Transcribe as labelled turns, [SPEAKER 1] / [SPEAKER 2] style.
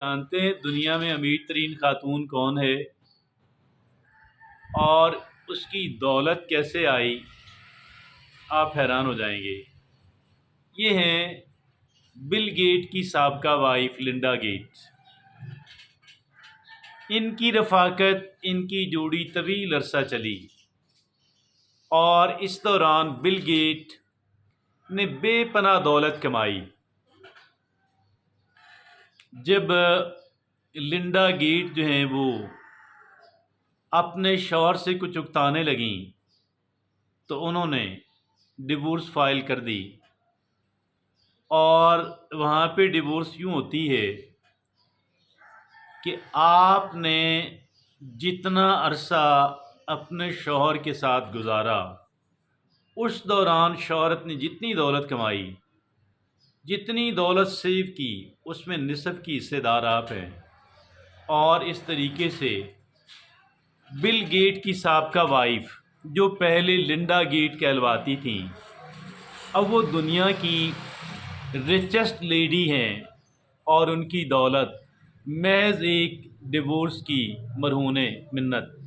[SPEAKER 1] جانتے ہیں دنیا میں امیر ترین خاتون کون ہے اور اس کی دولت کیسے آئی؟ آپ حیران ہو جائیں گے۔ یہ ہیں بل گیٹ کی سابقہ وائف لنڈا گیٹس۔ ان کی رفاقت، ان کی جوڑی طویل عرصہ چلی اور اس دوران بل گیٹ نے بے پناہ دولت کمائی۔ جب لنڈا گیٹ جو ہیں وہ اپنے شوہر سے کچھ اکتانے لگیں تو انہوں نے ڈیورس فائل کر دی، اور وہاں پہ ڈیورس یوں ہوتی ہے کہ آپ نے جتنا عرصہ اپنے شوہر کے ساتھ گزارا اس دوران شوہرت نے جتنی دولت کمائی، جتنی دولت سیو کی، اس میں نصف کی حصے دار آپ ہیں۔ اور اس طریقے سے بل گیٹ کی سابقہ وائف جو پہلے لنڈا گیٹ کہلواتی تھیں، اب وہ دنیا کی ریچسٹ لیڈی ہیں، اور ان کی دولت محض ایک ڈیورس کی مرہون منت۔